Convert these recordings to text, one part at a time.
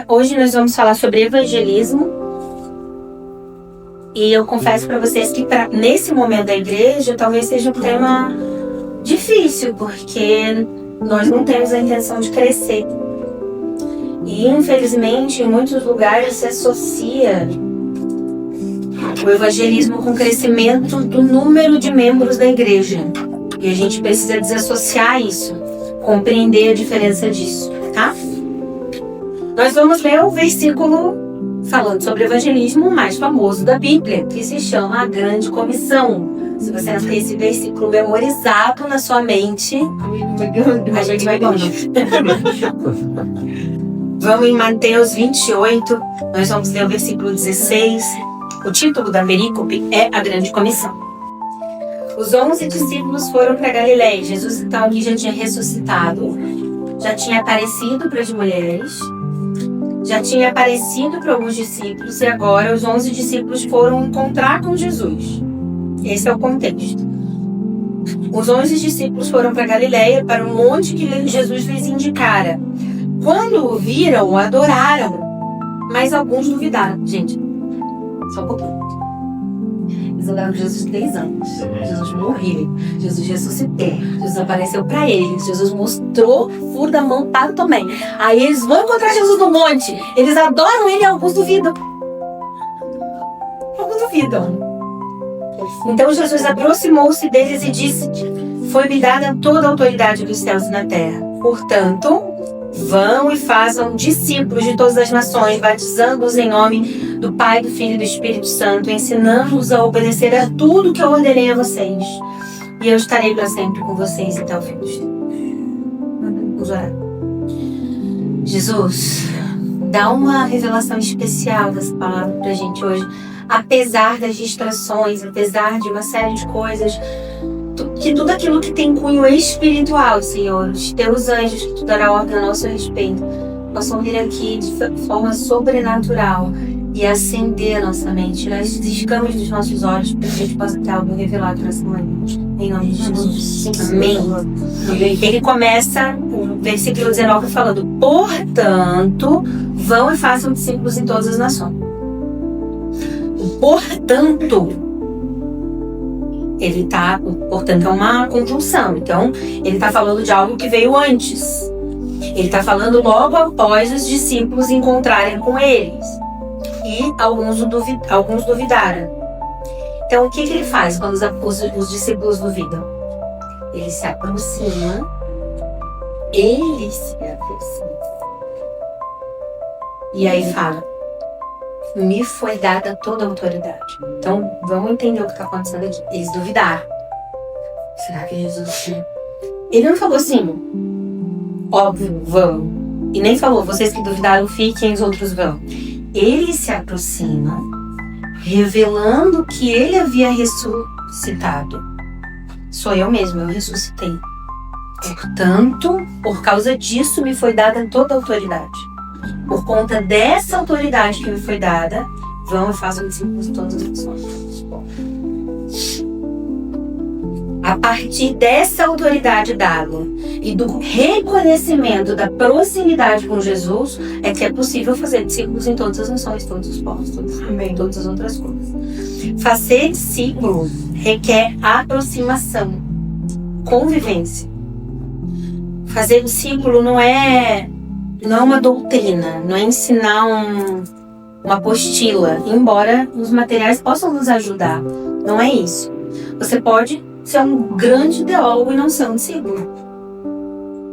Hoje nós vamos falar sobre evangelismo. E eu confesso para vocês que nesse momento da igreja talvez seja um tema difícil, porque nós não temos a intenção de crescer. E infelizmente em muitos lugares se associa o evangelismo com o crescimento do número de membros da igreja. E a gente precisa desassociar isso, compreender a diferença disso, tá? Nós vamos ler o versículo falando sobre o evangelismo mais famoso da Bíblia, que se chama a Grande Comissão. Se você não tem esse versículo memorizado na sua mente, a gente vai ganhar. Vamos em Mateus 28, nós vamos ler o versículo 16. O título da perícope é a Grande Comissão. Os 11 discípulos foram para Galiléia. Jesus então aqui já tinha ressuscitado, já tinha aparecido para as mulheres, já tinha aparecido para alguns discípulos, e agora os 11 discípulos foram encontrar com Jesus. Esse é o contexto. Os 11 discípulos foram para Galiléia, para o monte que Jesus lhes indicara. Quando o viram, o adoraram, mas alguns duvidaram. Gente, só um pouquinho. Eles andaram com Jesus 3 anos. Jesus morreu. Jesus ressuscitou. Jesus apareceu para eles. Jesus mostrou o furo da mão para também. Aí eles vão encontrar Jesus no monte. Eles adoram ele e alguns duvidam. Alguns duvidam. Então Jesus aproximou-se deles e disse: foi-me dada toda a autoridade dos céus e na terra. Portanto, vão e façam discípulos de todas as nações, batizando-os em nome do Pai, do Filho e do Espírito Santo, ensinando-os a obedecer a tudo que eu ordenei a vocês. E eu estarei para sempre com vocês até o fim dos tempos. Vamos orar. Jesus, dá uma revelação especial dessa palavra para a gente hoje. Apesar das distrações, apesar de uma série de coisas, que tudo aquilo que tem cunho espiritual, Senhor, os teus anjos que tu dará ordem a nosso respeito, possam vir aqui de forma sobrenatural e acender a nossa mente, tirar esses escamas dos nossos olhos, para que a gente possa ter algo revelado nessa manhã. Em nome de Jesus. Amém. Ele começa o versículo 19 falando: portanto, vão e façam discípulos em todas as nações. Portanto, portanto, é uma conjunção. Então, ele está falando de algo que veio antes. Ele está falando logo após os discípulos encontrarem com eles. E alguns duvidaram. Então, o que ele faz quando os discípulos duvidam? Ele se aproxima. E aí fala: me foi dada toda a autoridade. Então, vamos entender o que está acontecendo aqui. Eles duvidaram. Será que Jesus... Ele não falou assim: óbvio, vão. E nem falou: vocês que duvidaram, fiquem, os outros vão. Ele se aproxima, revelando que ele havia ressuscitado. Sou eu mesmo, eu ressuscitei. Portanto, por causa disso me foi dada toda a autoridade. Por conta dessa autoridade que me foi dada, vão e façam discípulos de todas as nações. A partir dessa autoridade dada e do reconhecimento da proximidade com Jesus, é que é possível fazer discípulos em todas as nações, todos os povos, todas as outras coisas. Fazer discípulo requer aproximação, convivência. Fazer discípulo não é uma doutrina, não é ensinar uma apostila, embora os materiais possam nos ajudar. Não é isso. Você pode ser um grande teólogo e não ser um discípulo.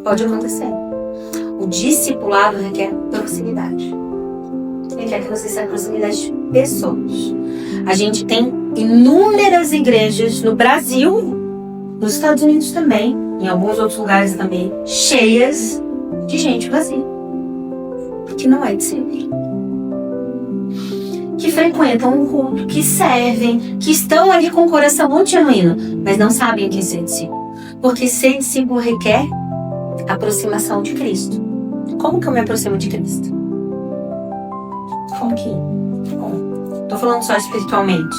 Pode acontecer. O discipulado requer proximidade. Requer que você se aproxime das pessoas. A gente tem inúmeras igrejas no Brasil, nos Estados Unidos também, em alguns outros lugares também, cheias de gente vazia, que não é discípulo, que frequentam um culto, que servem, que estão ali com o coração muito genuíno, mas não sabem o que é ser discípulo. Porque ser discípulo requer aproximação de Cristo. Como que eu me aproximo de Cristo? Como? Tô falando só espiritualmente.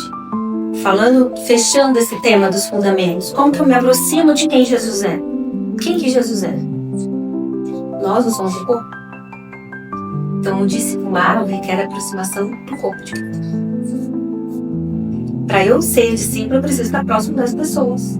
Fechando esse tema dos fundamentos. Como que eu me aproximo de quem Jesus é? Quem que Jesus é? Nós não somos o corpo. Então, o discipulado requer a aproximação do corpo de Cristo. Para eu ser discípulo, eu preciso estar próximo das pessoas.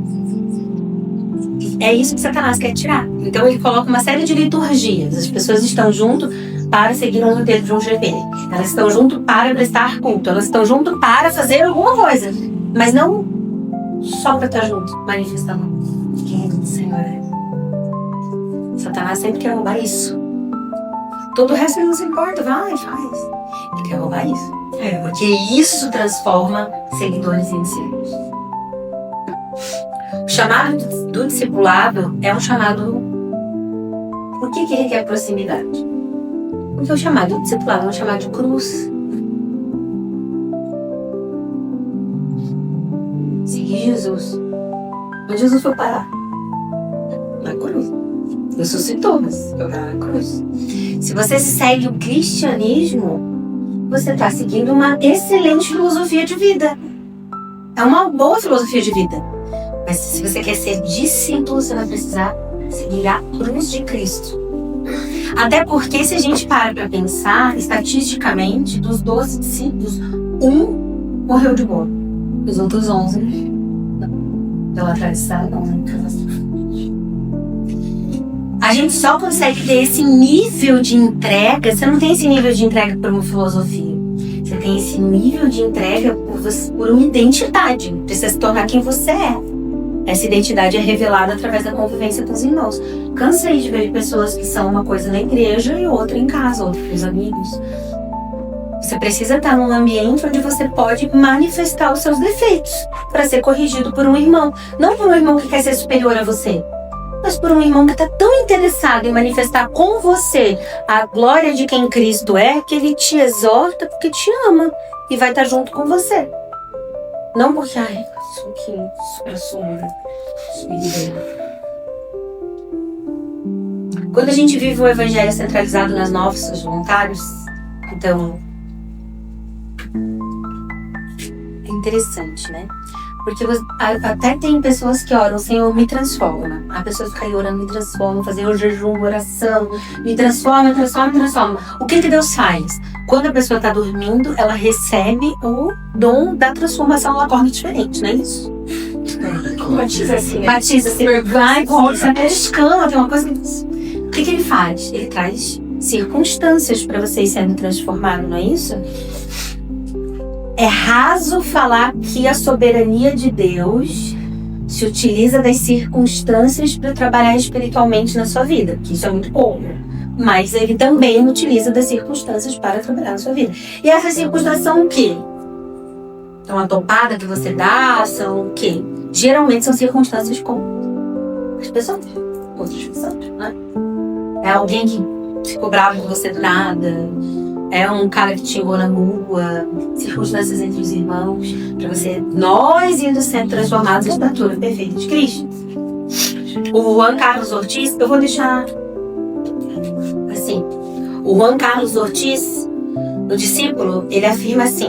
E é isso que Satanás quer tirar. Então, ele coloca uma série de liturgias. As pessoas estão junto para seguir um roteiro de um GP. Elas estão junto para prestar culto. Elas estão junto para fazer alguma coisa. Mas não só para estar junto, manifestando quem o Senhor é. Satanás sempre quer roubar isso. Todo o resto não se importa, vai, faz. Ele quer roubar isso. Porque isso transforma seguidores em discípulos. O chamado do discipulado é um chamado... Por que ele quer proximidade? Porque o chamado do discipulado é um chamado de cruz. Seguir Jesus. Onde Jesus foi parar? Na cruz. Ressuscitou, mas foi parar na cruz. Se você segue o cristianismo, você está seguindo uma excelente filosofia de vida. É uma boa filosofia de vida. Mas se você quer ser discípulo, você vai precisar seguir a cruz de Cristo. Até porque, se a gente para pensar, estatisticamente, dos 12 discípulos, 1 morreu de boa. Os outros 11, pela tradição, não. A gente só consegue ter esse nível de entrega. Você não tem esse nível de entrega por uma filosofia. Você tem esse nível de entrega por uma identidade. Precisa se tornar quem você é. Essa identidade é revelada através da convivência com os irmãos. Cansei de ver pessoas que são uma coisa na igreja e outra em casa, outra com os amigos. Você precisa estar num ambiente onde você pode manifestar os seus defeitos para ser corrigido por um irmão. Não por um irmão que quer ser superior a você, mas por um irmão que está tão interessado em manifestar com você a glória de quem Cristo é, que ele te exorta porque te ama e vai estar junto com você. Não porque, isso aqui, supra-suma. Quando a gente vive o evangelho centralizado nas nossas vontades, então, é interessante, né? Porque até tem pessoas que oram, Senhor, me transforma. Há pessoas que caem orando, me transforma, fazer o jejum, oração, me transforma, me transforma, me transforma. O que Deus faz? Quando a pessoa está dormindo, ela recebe o dom da transformação, ela acorda diferente, não é isso? Batiza assim, né? Batiza assim, vai, corre, sai pescando, tem uma coisa que... O que ele faz? Ele traz circunstâncias para vocês serem transformados, não é isso? É raso falar que a soberania de Deus se utiliza das circunstâncias para trabalhar espiritualmente na sua vida, que isso é muito pouco. Mas ele também utiliza das circunstâncias para trabalhar na sua vida. E essas circunstâncias são o quê? São uma topada que você dá, são o quê? Geralmente são circunstâncias com as pessoas, outras pessoas, né? É alguém que ficou bravo com você do nada. É um cara que te xingou na rua, circunstâncias entre os irmãos, para nós indo sendo transformados na estatura perfeita de Cristo. O Juan Carlos Ortiz, eu vou deixar assim, o Juan Carlos Ortiz, o discípulo, ele afirma assim,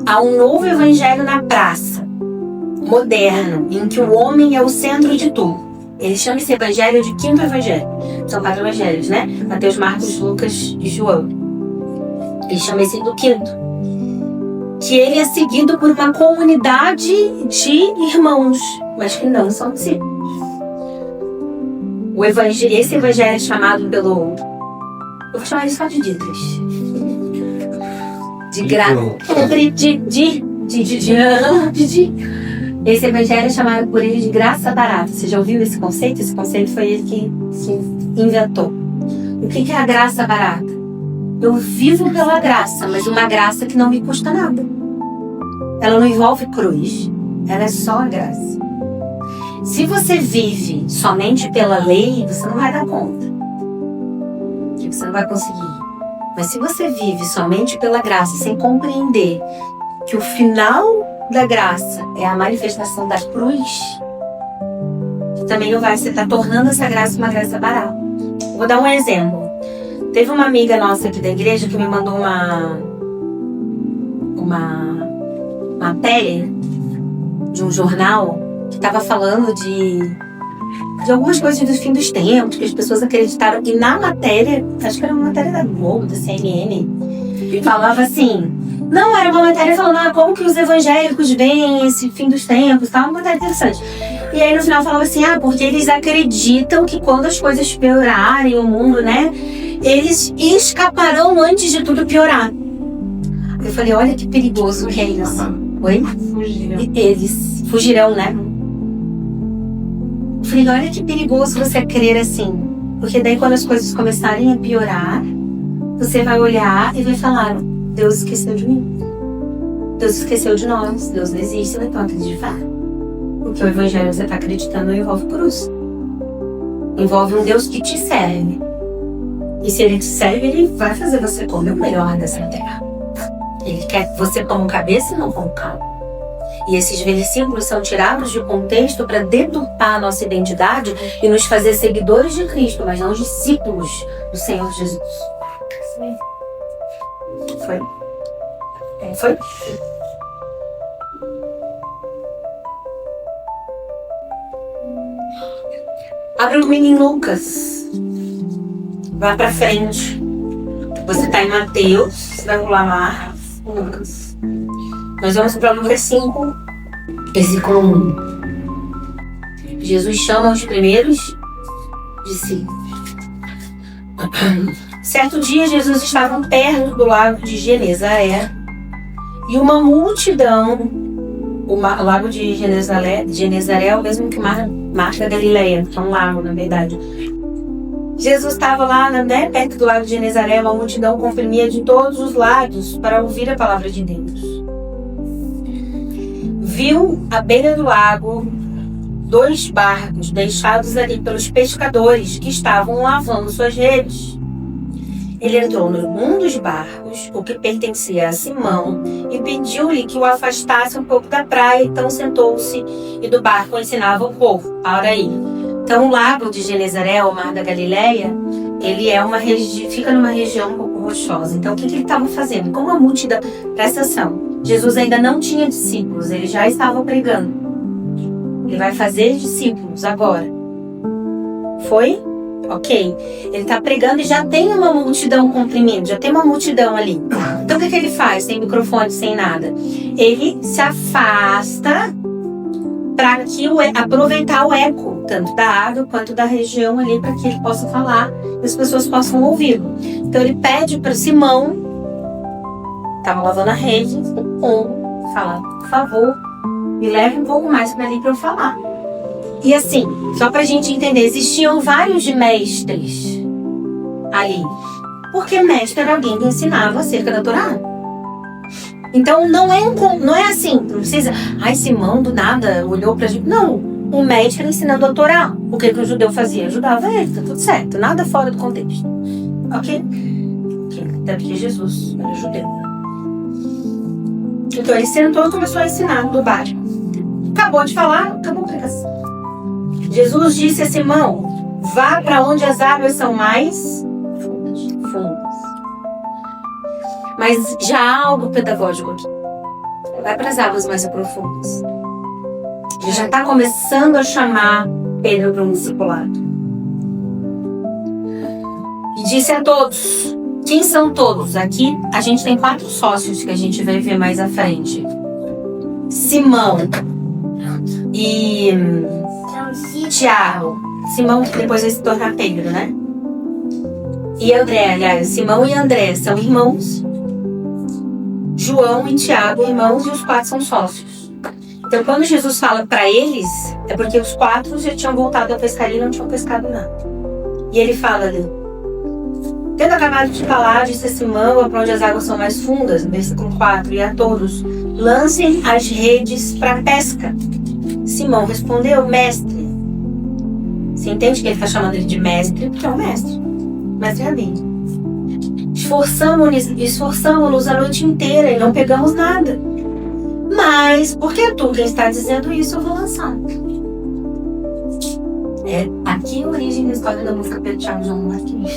há um novo evangelho na praça, moderno, em que o homem é o centro de tudo. Ele chama esse evangelho de quinto evangelho. São 4 evangelhos, né? Mateus, Marcos, Lucas e João. Ele chama esse do quinto. Que ele é seguido por uma comunidade de irmãos, mas que não são discípulos. Esse evangelho é chamado pelo... Eu vou chamar ele só de Dietrich. De graça. Esse evangelho é chamado por ele de graça barata. Você já ouviu esse conceito? Esse conceito foi ele que inventou. O que é a graça barata? Eu vivo pela graça, mas uma graça que não me custa nada. Ela não envolve cruz. Ela é só a graça. Se você vive somente pela lei, você não vai dar conta. Você não vai conseguir. Mas se você vive somente pela graça, sem compreender que o final da graça é a manifestação da cruz, também não vai, você está tornando essa graça uma graça barata. Vou dar um exemplo. Teve uma amiga nossa aqui da igreja que me mandou uma matéria de um jornal que estava falando de de algumas coisas do fim dos tempos, que as pessoas acreditaram. E na matéria, acho que era uma matéria da Globo, da CNN, falava assim, não, era uma matéria falando como que os evangélicos veem esse fim dos tempos, tá? Uma matéria interessante. E aí no final falava assim, porque eles acreditam que quando as coisas piorarem, o mundo, né, eles escaparão antes de tudo piorar. Eu falei, olha que perigoso que é isso. Oi? Fugirão. Eles fugirão, né? Eu falei, olha que perigoso você crer assim. Porque daí quando as coisas começarem a piorar, você vai olhar e vai falar, Deus esqueceu de mim. Deus esqueceu de nós. Deus não existe, então acreditar. Porque o evangelho que você está acreditando não envolve cruz. Envolve um Deus que te serve. E se ele te serve, ele vai fazer você comer o melhor dessa terra. Ele quer você como cabeça e não como cabo. E esses versículos são tirados de contexto para deturpar a nossa identidade e nos fazer seguidores de Cristo, mas não discípulos do Senhor Jesus. Foi? Foi? Abre o menino Lucas. Vá pra frente. Você tá em Mateus, você vai pular lá. Lucas. Nós vamos para Lucas 5, versículo 1. Jesus chama os primeiros discípulos. Certo dia, Jesus estava perto do lago de Genezaré e uma multidão, o lago de Genezaré é o mesmo que o Mar da Galileia, que é um lago, na verdade. Jesus estava lá, né, perto do lago de Genezaré, uma multidão comprimia de todos os lados para ouvir a palavra de Deus. Viu à beira do lago 2 barcos deixados ali pelos pescadores que estavam lavando suas redes. Ele entrou num dos barcos, o que pertencia a Simão, e pediu-lhe que o afastasse um pouco da praia. Então sentou-se e do barco ensinava o povo. Para aí. Então o lago de Genezaré, o Mar da Galileia, ele é fica numa região um pouco rochosa. Então o que ele estava fazendo? Como a multidão, presta atenção, Jesus ainda não tinha discípulos, ele já estava pregando. Ele vai fazer discípulos agora. Foi? Ok. Ele está pregando e já tem uma multidão comprimindo, já tem uma multidão ali. Então o que ele faz? Sem microfone, sem nada. Ele se afasta para aproveitar o eco, tanto da água quanto da região ali, para que ele possa falar e as pessoas possam ouvi-lo. Então ele pede para Simão, estava lavando a rede, fala, por favor, me leve um pouco mais para ali para eu falar. E assim, só para a gente entender, existiam vários mestres ali, porque mestre era alguém que ensinava acerca da Torá. Então não é assim, não precisa, Simão do nada olhou pra gente. Não, o mestre ensinando a Torá. O que o judeu fazia? Ajudava ele, tá tudo certo, nada fora do contexto. Ok? Até porque Jesus era judeu. Então ele sentou e começou a ensinar do básico. Acabou de falar, acabou a pregação. Jesus disse a Simão, vá para onde as águas são mais fundas. Mas já há algo pedagógico aqui. Vai para as águas mais profundas. Ele já está começando a chamar Pedro para um discipulado. E disse a todos. Quem são todos? Aqui a gente tem 4 sócios que a gente vai ver mais à frente. Simão e Tiago. Simão depois vai se tornar Pedro, né? E André, aliás, Simão e André são irmãos. João e Tiago, irmãos, e os 4 são sócios. Então, quando Jesus fala para eles, é porque os 4 já tinham voltado a pescaria e não tinham pescado nada. E ele fala ali, tendo acabado de falar, disse a Simão, para onde as águas são mais fundas, no versículo 4, e a todos, lancem as redes para a pesca. Simão respondeu, mestre. Você entende que ele está chamando ele de mestre? Porque é o mestre. Mestre Rabino. Esforçamos-nos a noite inteira e não pegamos nada. Mas, porque é tu quem está dizendo isso, eu vou lançar. É aqui a origem da história da música Pedro, Tiago, João, Marquinhos.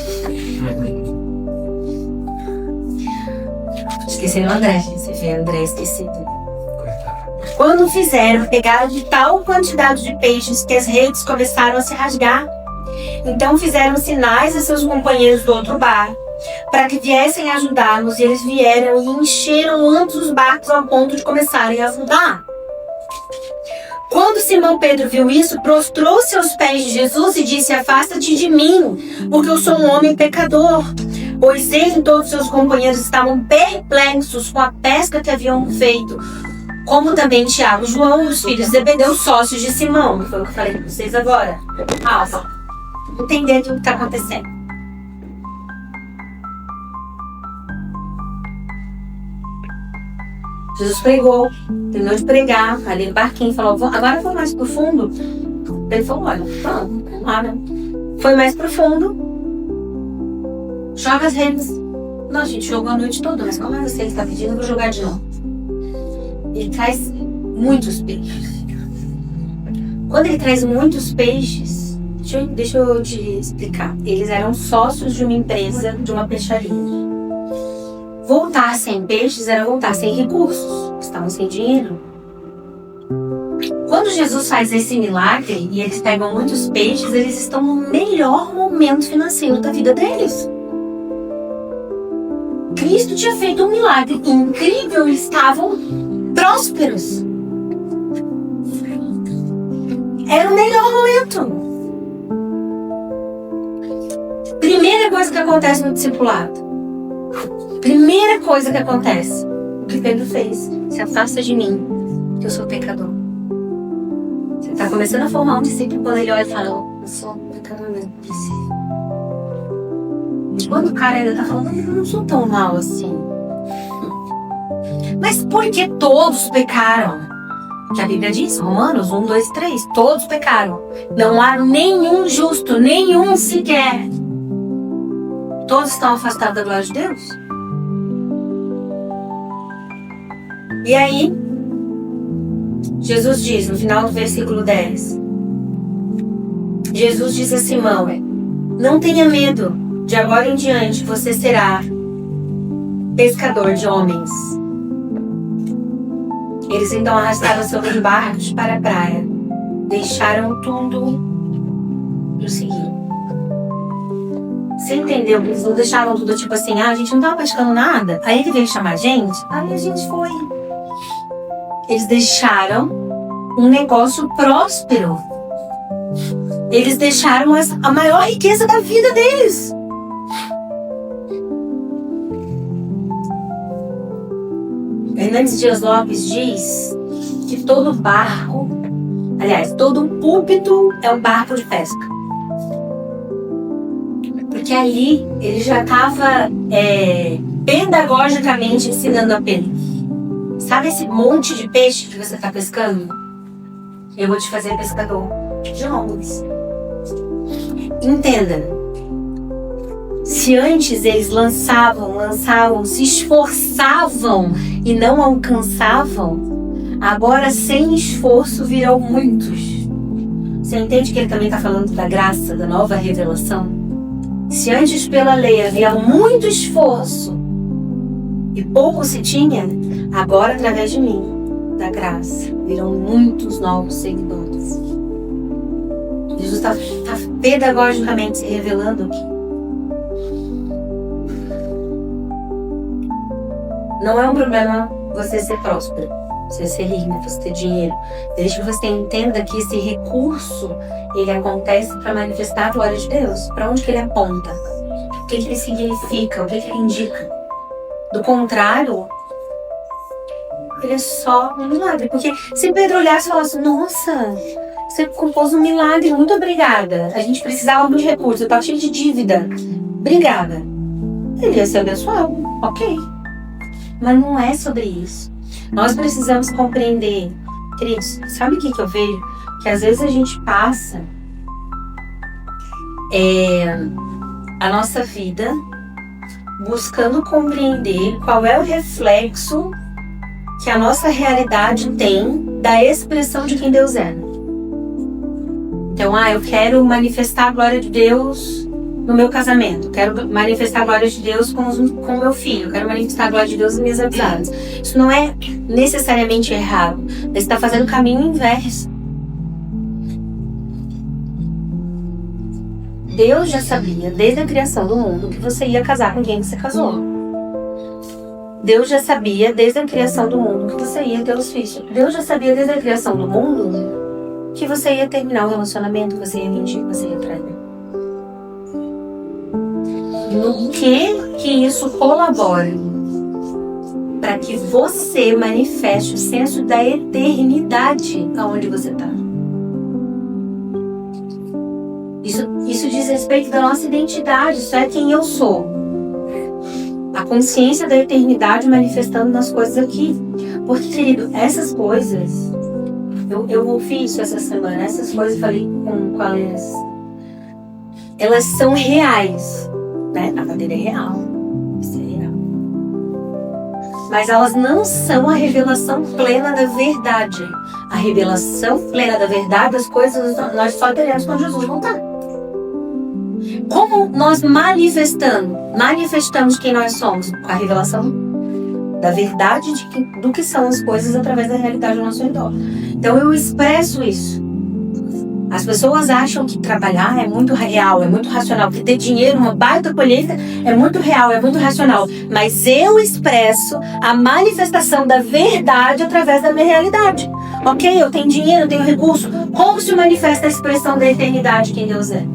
Esqueci o André, você vê André esquecido. Quando fizeram, pegaram de tal quantidade de peixes que as redes começaram a se rasgar. Então fizeram sinais a seus companheiros do outro barco, para que viessem ajudá-los, e eles vieram e encheram ambos os barcos ao ponto de começarem a afundar. Quando Simão Pedro viu isso, prostrou-se aos pés de Jesus e disse: afasta-te de mim, porque eu sou um homem pecador. Pois ele e todos seus companheiros estavam perplexos com a pesca que haviam feito, como também Tiago e João, os filhos de Zebedeu, sócios de Simão. Foi o que eu falei para vocês agora. Entender o que está acontecendo. Jesus pregou, terminou de pregar, ali no barquinho, falou: agora foi mais profundo. Ele falou: olha, vamos lá, né? Foi mais profundo. Joga as redes. Não, a gente jogou a noite toda, mas como é você que está pedindo, eu vou jogar de novo. Ele traz muitos peixes. Quando ele traz muitos peixes, deixa eu te explicar. Eles eram sócios de uma empresa, de uma peixaria. Voltar sem peixes era voltar sem recursos. Estavam sem dinheiro. Quando Jesus faz esse milagre e eles pegam muitos peixes, eles estão no melhor momento financeiro da vida deles. Cristo tinha feito um milagre incrível, eles estavam prósperos. Era o melhor momento. Primeira coisa que acontece no discipulado. Primeira coisa que acontece. O que Pedro fez. Se afasta de mim, que eu sou pecador. Você está começando a formar um discípulo quando ele olha e fala: eu sou pecador mesmo. Quando o cara ainda está falando: eu não sou tão mal assim. Mas por que todos pecaram? Que a Bíblia diz, Romanos 1, 2, 3, todos pecaram. Não há nenhum justo, nenhum sequer. Todos estão afastados da glória de Deus. E aí, Jesus diz, no final do versículo 10, Jesus diz a Simão: não tenha medo, de agora em diante você será pescador de homens. Eles então arrastaram seus barcos para a praia, deixaram tudo e o seguiram. Você entendeu? Eles não deixaram tudo tipo assim: a gente não estava pescando nada, aí ele veio chamar a gente, aí a gente foi. Eles deixaram um negócio próspero. Eles deixaram a maior riqueza da vida deles. Hernandes Dias Lopes diz que todo barco, aliás, todo um púlpito é um barco de pesca. Porque ali ele já estava pedagogicamente ensinando a Pedro. Sabe esse monte de peixe que você está pescando? Eu vou te fazer pescador de homens. Entenda. Se antes eles lançavam, se esforçavam e não alcançavam, agora sem esforço virão muitos. Você entende que ele também está falando da graça, da nova revelação? Se antes pela lei havia muito esforço e pouco se tinha, agora através de mim, da graça, virão muitos novos seguidores. Jesus está pedagogicamente se revelando aqui. Não é um problema você ser próspero, você ser rico, você ter dinheiro. Desde que você entenda que esse recurso, ele acontece para manifestar a glória de Deus. Para onde que ele aponta? O que ele significa? O que ele indica? Do contrário, ele é só um milagre. Porque se Pedro olhasse e falasse: nossa, você compôs um milagre, muito obrigada. A gente precisava de recursos, eu estava cheio de dívida. Obrigada. Ele ia ser abençoado, ok. Mas não é sobre isso. Nós precisamos compreender, queridos, sabe o que eu vejo? Que às vezes a gente passa a nossa vida buscando compreender qual é o reflexo que a nossa realidade tem da expressão de quem Deus é. Então, eu quero manifestar a glória de Deus no meu casamento, quero manifestar a glória de Deus com o meu filho, quero manifestar a glória de Deus nas minhas amizades. Isso não é necessariamente errado, você está fazendo o caminho inverso. Deus já sabia, desde a criação do mundo, que você ia casar com quem você casou. Deus já sabia, desde a criação do mundo, que você ia ter os filhos. Deus já sabia, desde a criação do mundo, que você ia terminar o relacionamento, que você ia mentir, que você ia trair. No que isso colabora para que você manifeste o senso da eternidade aonde você está. Isso diz respeito da nossa identidade, isso é quem eu sou. A consciência da eternidade manifestando nas coisas aqui. Porque, querido, essas coisas, eu ouvi isso essa semana, essas coisas, falei com a Alessa, elas são reais, né? A cadeira é real, isso é real. Mas elas não são a revelação plena da verdade. A revelação plena da verdade das coisas nós só teremos quando Jesus voltar. Como nós manifestamos quem nós somos? Com a revelação da verdade do que são as coisas através da realidade ao nosso redor. Então eu expresso isso. As pessoas acham que trabalhar é muito real, é muito racional, que ter dinheiro, uma baita colheita é muito real, é muito racional. Mas eu expresso a manifestação da verdade através da minha realidade. Ok, eu tenho dinheiro, eu tenho recurso. Como se manifesta a expressão da eternidade quem Deus é?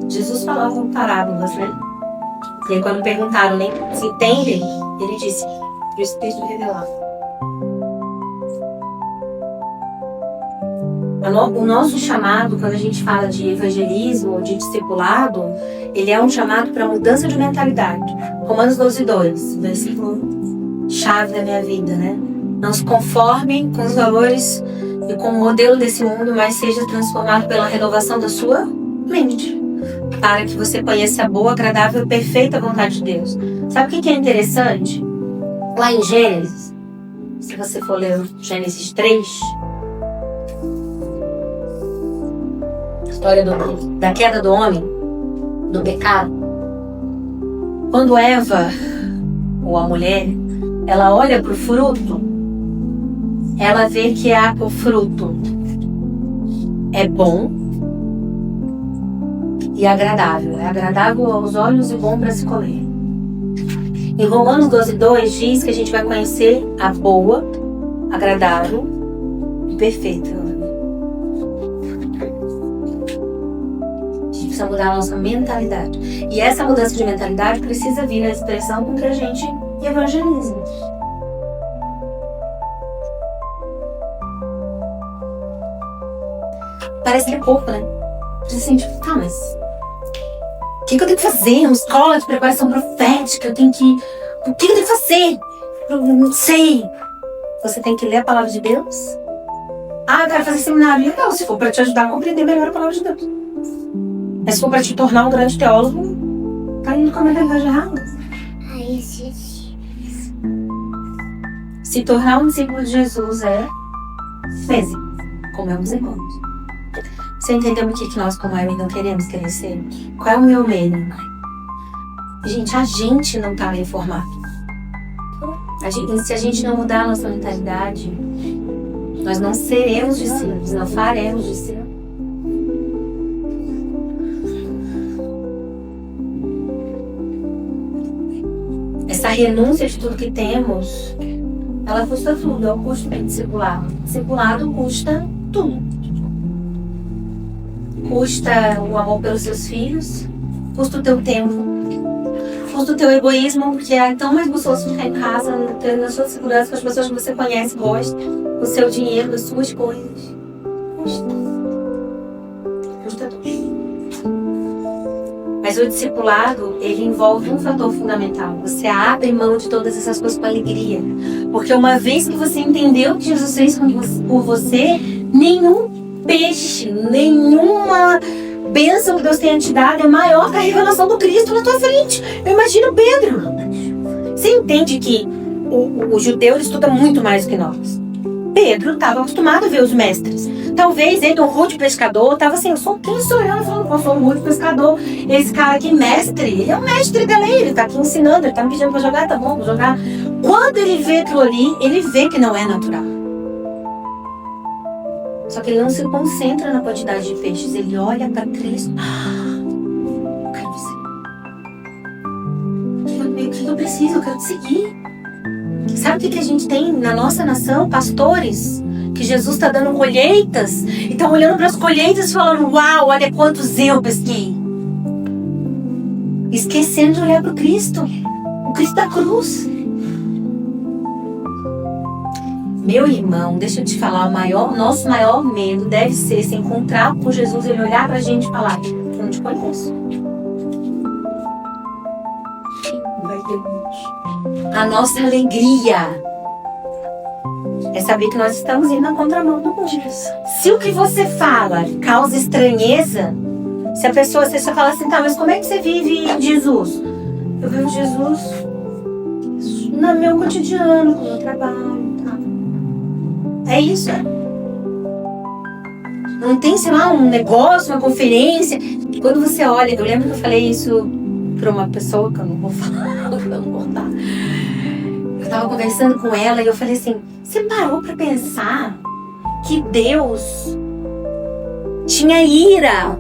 Jesus falava em parábolas, né? E aí, quando perguntaram, né, se entendem, ele disse, o Espírito revelava. O nosso chamado, quando a gente fala de evangelismo ou de discipulado, ele é um chamado para mudança de mentalidade. Romanos 12:2, versículo chave da minha vida, né? Não se conformem com os valores e com o modelo desse mundo, mas seja transformado pela renovação da sua mente, para que você conheça a boa, agradável e perfeita vontade de Deus. Sabe o que é interessante? Lá em Gênesis, se você for ler Gênesis 3, a história da queda do homem, do pecado. Quando Eva, ou a mulher, ela olha para o fruto, ela vê que o fruto é bom e agradável. É agradável aos olhos e bom para se comer. Em Romanos 12:2 diz que a gente vai conhecer a boa, agradável e perfeita. A gente precisa mudar a nossa mentalidade. E essa mudança de mentalidade precisa vir na expressão com que a gente evangeliza. Parece que é pouco, né? Você sente, tá, mas o que eu tenho que fazer? Uma escola de preparação profética, eu tenho que... O que eu tenho que fazer? Eu não sei. Você tem que ler a palavra de Deus? Ah, eu quero fazer seminário. Não, se for para te ajudar a compreender melhor a palavra de Deus. Mas se for para te tornar um grande teólogo, tá indo com a mentalidade errada. Se tornar um discípulo de Jesus é físico, como é os irmãos. Você entendeu o que nós, como Aaron, não queremos crescer? Qual é o meu medo? Gente, a gente não está reformado. Se a gente não mudar a nossa mentalidade, nós não seremos discípulos, não faremos discípulos. Essa renúncia de tudo que temos, ela custa tudo, é o custo bem discipulado. Discipulado custa tudo. Custa o amor pelos seus filhos, custa o teu tempo, custa o teu egoísmo, porque é tão mais gostoso ficar em casa, tendo a sua segurança com as pessoas que você conhece, gosta, o seu dinheiro, as suas coisas. Custa tudo. Mas o discipulado, ele envolve um fator fundamental. Você abre mão de todas essas coisas com alegria. Porque uma vez que você entendeu que Jesus fez por você, nenhum peixe, nenhuma bênção que Deus tenha te dado é maior que a revelação do Cristo na tua frente. Eu imagino Pedro. Você entende que o judeu estuda muito mais do que nós. Pedro estava acostumado a ver os mestres. talvez ele, um rude pescador, tava assim, quem sou eu? Eu sou um rude pescador. Esse cara aqui, mestre, ele é o mestre da lei, ele tá aqui ensinando, ele tá me pedindo pra jogar, tá bom, vou jogar. Quando ele vê aquilo ali, ele vê que não é natural. Só que ele não se concentra na quantidade de peixes, ele olha para Cristo. Eu quero dizer, o que eu preciso? Eu quero te seguir. Sabe o que a gente tem na nossa nação? Pastores, que Jesus está dando colheitas, e estão olhando para as colheitas e falando, uau, olha quantos eu pesquei. Esquecendo de olhar para o Cristo da cruz. Meu irmão, deixa eu te falar, nosso maior medo deve ser se encontrar com Jesus e ele olhar pra gente e falar, eu não te conheço. Vai ter muitos. A nossa alegria é saber que nós estamos indo na contramão do mundo. Se o que você fala causa estranheza, se a pessoa, você só fala assim, tá, mas como é que você vive Jesus? Eu vivo Jesus no meu cotidiano, no meu trabalho. É isso. Não tem, sei lá, um negócio, uma conferência. Quando você olha, eu lembro que eu falei isso para uma pessoa que eu não vou falar, eu não vou contar. Eu tava conversando com ela e eu falei assim, você parou para pensar que Deus tinha ira?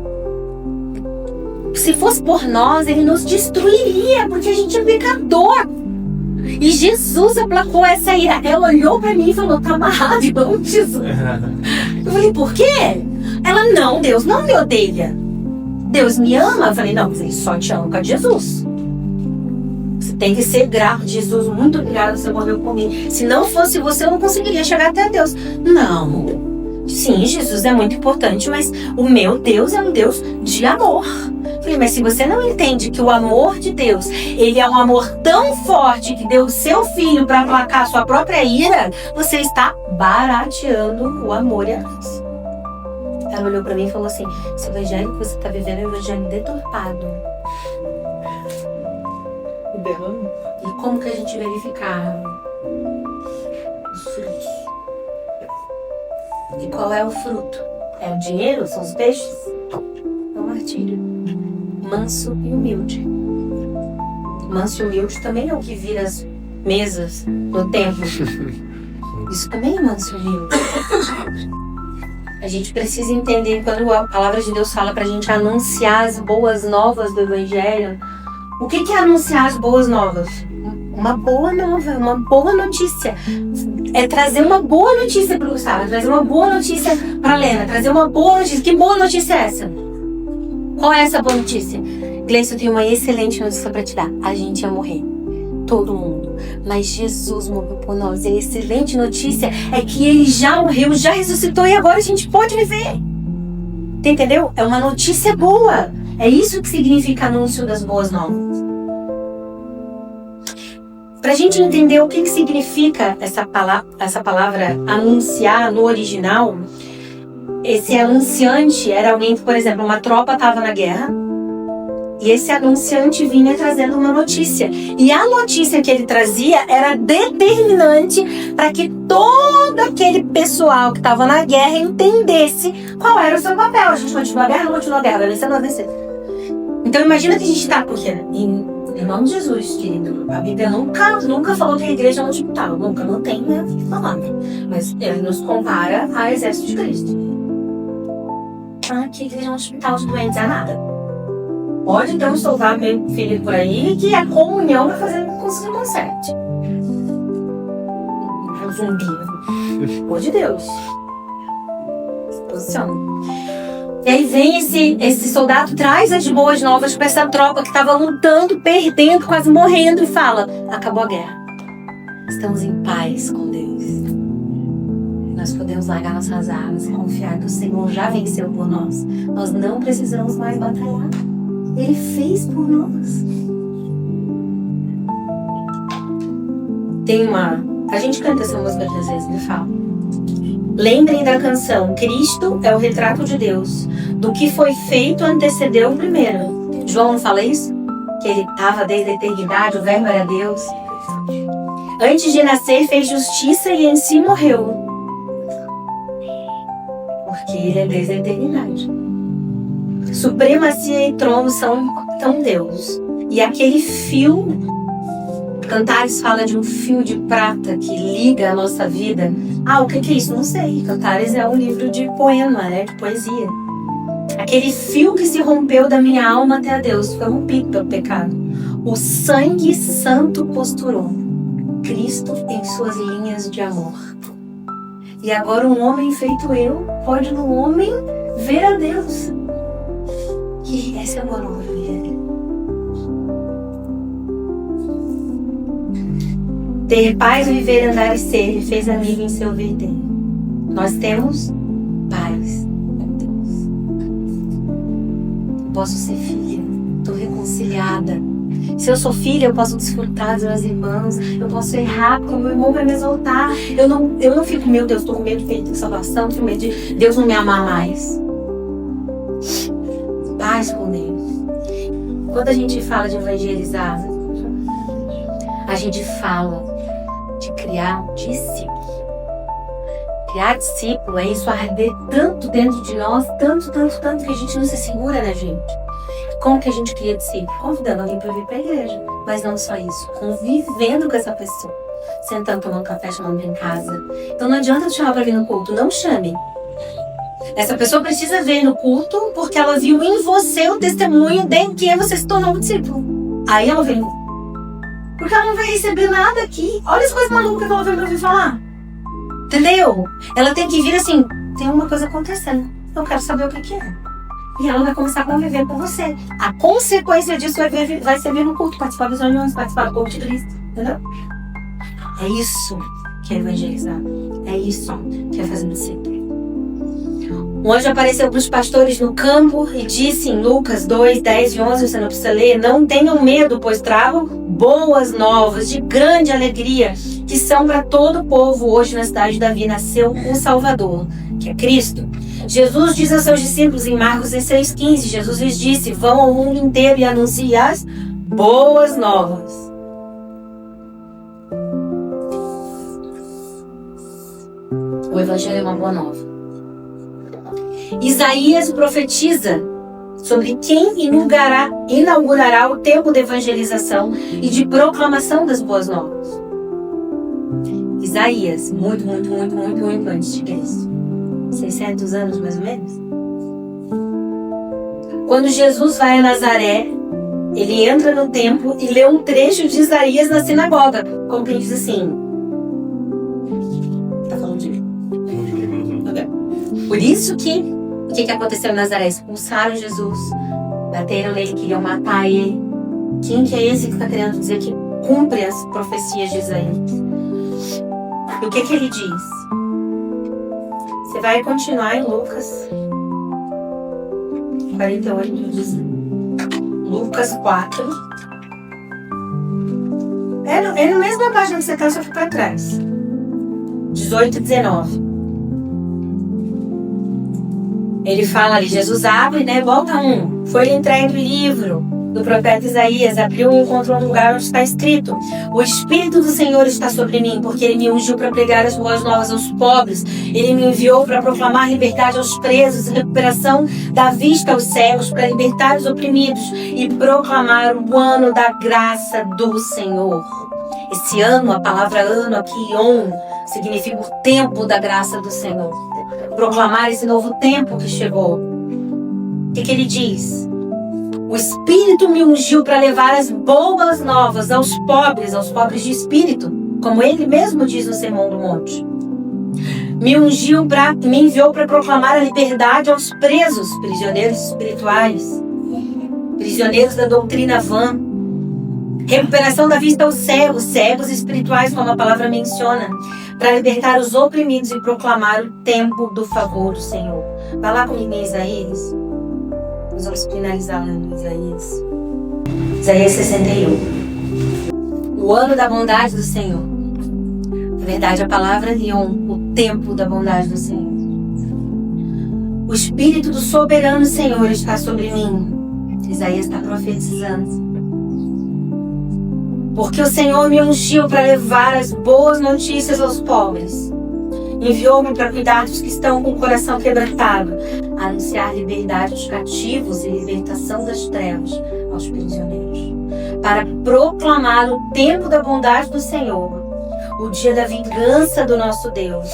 Se fosse por nós, ele nos destruiria, porque a gente é pecador. E Jesus aplacou essa ira. Ela olhou pra mim e falou, tá amarrado, irmão Jesus. Eu falei, por quê? Ela, não, Deus não me odeia. Deus me ama. Eu falei, não, mas ele só te ama por causa de Jesus. Você tem que ser grato. Jesus, muito obrigado, você morreu por mim. Se não fosse você, eu não conseguiria chegar até Deus. Não. Sim, Jesus é muito importante, mas o meu Deus é um Deus de amor. Falei, mas se você não entende que o amor de Deus, ele é um amor tão forte que deu o seu filho para aplacar a sua própria ira, você está barateando o amor e a graça. Ela olhou para mim e falou assim, esse evangelho que você está vivendo é um evangelho deturpado. E como que a gente verificava os frutos? E qual é o fruto? É o dinheiro? São os peixes? É o martírio. Manso e humilde. Manso e humilde também é o que vira as mesas no templo. Isso também é manso e humilde. A gente precisa entender quando a palavra de Deus fala pra gente anunciar as boas novas do Evangelho. O que é anunciar as boas novas? Uma boa nova, uma boa notícia. É trazer uma boa notícia para o Gustavo, trazer uma boa notícia para a Lena, trazer uma boa notícia. Que boa notícia é essa? Qual é essa boa notícia? Gleice, eu tenho uma excelente notícia para te dar. A gente ia morrer. Todo mundo. Mas Jesus morreu por nós. E a excelente notícia é que ele já morreu, já ressuscitou e agora a gente pode viver. Entendeu? É uma notícia boa. É isso que significa anúncio das boas novas. Para a gente entender o que significa essa palavra anunciar no original, esse anunciante era alguém que, por exemplo, uma tropa estava na guerra e esse anunciante vinha trazendo uma notícia. E a notícia que ele trazia era determinante para que todo aquele pessoal que estava na guerra entendesse qual era o seu papel. A gente continua a guerra, não continua a guerra, vai vencer ou não vai vencer. Então imagina que a gente está, porque em nome de Jesus, querido, a Bíblia nunca falou que a igreja é um hospital, nunca, não tem o que falar, né? Mas ele nos compara ao exército de Cristo. Ah, que a igreja é um hospital de doentes, é nada. Pode ter um soldado meio ferido por aí que a comunhão vai fazer com que você conserte. É um zumbi. Por de Deus. Se posiciona. E aí vem esse soldado, traz as boas novas para essa tropa que estava lutando, perdendo, quase morrendo e fala, acabou a guerra. Estamos em paz com Deus. Nós podemos largar nossas armas e confiar que o Senhor já venceu por nós. Nós não precisamos mais batalhar. Ele fez por nós. A gente canta essa música às vezes, ele fala. Lembrem da canção, Cristo é o retrato de Deus. Do que foi feito antecedeu o primeiro. João não fala isso? Que ele estava desde a eternidade, o verbo era Deus. Antes de nascer fez justiça e em si morreu. Porque Porque Ele é desde a eternidade. Supremacia e trono são Deus. E aquele fio, Cantares fala de um fio de prata que liga a nossa vida. O que é isso? Não sei. Cantares é um livro de poema, né? De poesia. Aquele fio que se rompeu da minha alma até a Deus, foi rompido pelo pecado. O sangue santo posturou Cristo em suas linhas de amor. E agora um homem feito eu pode no homem ver a Deus. E essa é uma nova vida. Ter paz, viver, andar e ser, Ele fez amigo em seu viver. Nós temos paz. Posso ser filha, estou reconciliada. Se eu sou filha, eu posso desfrutar dos meus irmãos, eu posso errar, porque o meu irmão vai me exaltar. Eu não fico, meu Deus, estou com medo de perder salvação, estou com medo de Deus não me amar mais. Paz com Deus. Quando a gente fala de evangelizar, a gente fala de criar discípulo. Criar discípulo é isso arder tanto dentro de nós, tanto que a gente não se segura na gente. Como que a gente cria discípulo? Convidando alguém para vir para a igreja. Mas não só isso, convivendo com essa pessoa. Sentando, tomando café, chamando em casa. Então não adianta te chamar para vir no culto, não chame. Essa pessoa precisa vir no culto porque ela viu em você o testemunho de que você se tornou um discípulo. Aí ela vem. Porque ela não vai receber nada aqui. Olha as coisas malucas que ela vai me ouvir falar. Entendeu? Ela tem que vir assim, tem uma coisa acontecendo. Eu quero saber o que é. E ela vai começar a conviver com você. A consequência disso vai ser vir no culto, participar dos reuniões, participar do corpo de Cristo. Entendeu? É isso que é evangelizar. É isso que é fazer discípulo. Um anjo apareceu para os pastores no campo e disse em Lucas 2, 10 e 11, você não precisa ler, não tenham medo, pois trago boas novas de grande alegria, que são para todo o povo. Hoje na cidade de Davi nasceu um Salvador, que é Cristo. Jesus diz aos seus discípulos em Marcos 16:15, Jesus lhes disse, vão ao mundo inteiro e anunciem as boas novas. O Evangelho é uma boa nova. Isaías profetiza sobre quem inaugurará o tempo de evangelização e de proclamação das boas novas. Isaías, muito antes de Cristo. 600 anos mais ou menos. Quando Jesus vai a Nazaré, ele entra no templo e lê um trecho de Isaías na sinagoga. Como quem diz assim. Tá falando de mim? Por isso que o que aconteceu em Nazaré? Expulsaram Jesus, bateram nele, queriam matar ele. Quem que é esse que está querendo dizer que cumpre as profecias de Isaías? E o que ele diz? Você vai continuar em Lucas 48, diz Lucas 4. É na mesma página que você está, só que para trás. 18 e 19. Ele fala ali, Jesus abre, volta um. Foi entregue o livro do profeta Isaías, abriu e encontrou um lugar onde está escrito: o Espírito do Senhor está sobre mim, porque Ele me ungiu para pregar as boas novas aos pobres. Ele me enviou para proclamar liberdade aos presos, recuperação da vista aos cegos, para libertar os oprimidos e proclamar o ano da graça do Senhor. Esse ano, a palavra ano aqui, on, significa o tempo da graça do Senhor. Proclamar esse novo tempo que chegou. O que ele diz? O Espírito me ungiu para levar as boas novas aos pobres de espírito, como ele mesmo diz no Sermão do Monte. Me enviou para proclamar a liberdade aos presos, prisioneiros espirituais, prisioneiros da doutrina vã. Recuperação da vista aos cegos espirituais, como a palavra menciona, para libertar os oprimidos e proclamar o tempo do favor do Senhor. Vai lá comigo em Isaías. Nós vamos finalizar lendo Isaías. Isaías 61. O ano da bondade do Senhor. Na verdade, a palavra Lion, o tempo da bondade do Senhor. O Espírito do soberano Senhor está sobre mim. Isaías está profetizando. Porque o Senhor me ungiu para levar as boas notícias aos pobres. Enviou-me para cuidar dos que estão com o coração quebrantado, a anunciar liberdade aos cativos e libertação das trevas aos prisioneiros, para proclamar o tempo da bondade do Senhor, o dia da vingança do nosso Deus,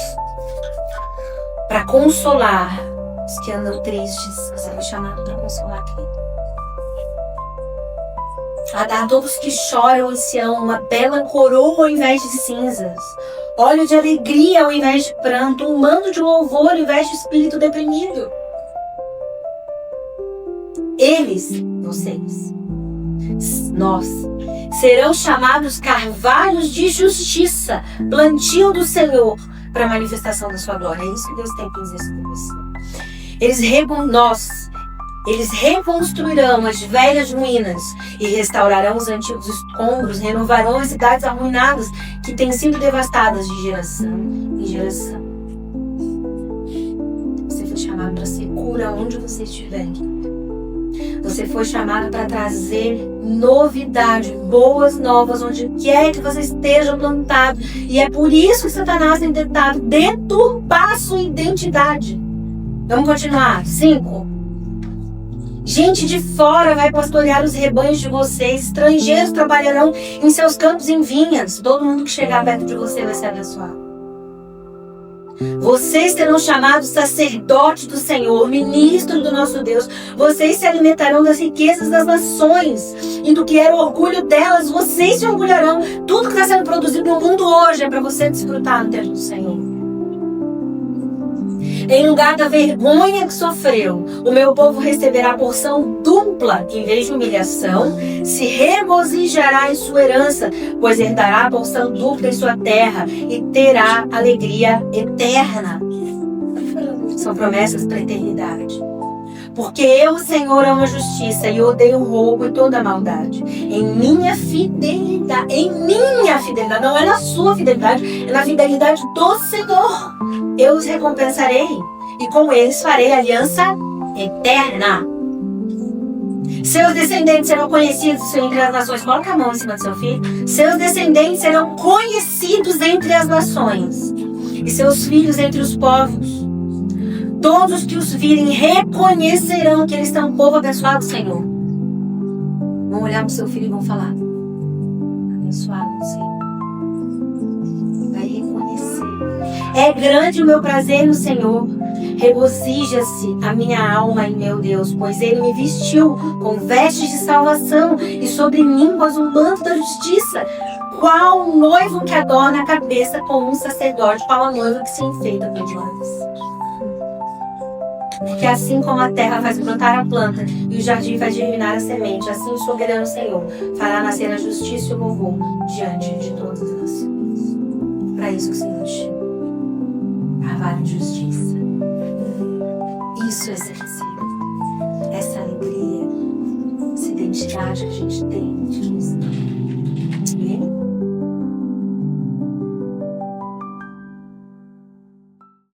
para consolar os que andam tristes. Você foi chamado para consolar aqui. A dar a todos que choram em Sião uma bela coroa ao invés de cinzas, óleo de alegria ao invés de pranto, um manto de louvor ao invés de espírito deprimido. Eles, vocês, nós, serão chamados carvalhos de justiça, plantio do Senhor, para a manifestação da sua glória. É isso que Deus tem que dizer sobre você. Eles reconstruirão as velhas ruínas e restaurarão os antigos escombros, renovarão as cidades arruinadas que têm sido devastadas de geração em geração. Você foi chamado para ser cura onde você estiver. Você foi chamado para trazer novidade, boas novas, onde quer que você esteja plantado. E é por isso que Satanás tem tentado deturpar sua identidade. Vamos continuar. 5. Gente de fora vai pastorear os rebanhos de vocês. Estrangeiros trabalharão em seus campos e em vinhas. Todo mundo que chegar perto de você vai ser abençoado. Vocês serão chamados sacerdotes do Senhor, ministro do nosso Deus. Vocês se alimentarão das riquezas das nações e do que era o orgulho delas. Vocês se orgulharão. Tudo que está sendo produzido no mundo hoje é para você desfrutar no templo do Senhor. Em lugar da vergonha que sofreu, o meu povo receberá a porção dupla em vez de humilhação, se regozijará em sua herança, pois herdará a porção dupla em sua terra e terá alegria eterna. São promessas para a eternidade. Porque eu, Senhor, amo a justiça e odeio o roubo e toda a maldade. Em minha fidelidade, não é na sua fidelidade, é na fidelidade do Senhor. Eu os recompensarei e com eles farei aliança eterna. Seus descendentes serão conhecidos entre as nações. Coloca a mão em cima do seu filho. Seus descendentes serão conhecidos entre as nações e seus filhos entre os povos. Todos que os virem reconhecerão que eles são um povo abençoado, Senhor. Vão olhar para o seu filho e vão falar: abençoado, Senhor. Vai reconhecer. É grande o meu prazer no Senhor. Regozija-se a minha alma em meu Deus, pois Ele me vestiu com vestes de salvação e sobre mim pôs um manto da justiça. Qual um noivo que adorna a cabeça como um sacerdote, qual a noiva que se enfeita com glórias. Porque assim como a terra faz brotar a planta e o jardim faz germinar a semente, assim o soberano Senhor fará nascer a justiça e o louvor diante de todas as nações. Para isso que o Senhor te chama. Carvalho de justiça. Isso é ser recebido. Essa alegria, essa identidade que a gente tem.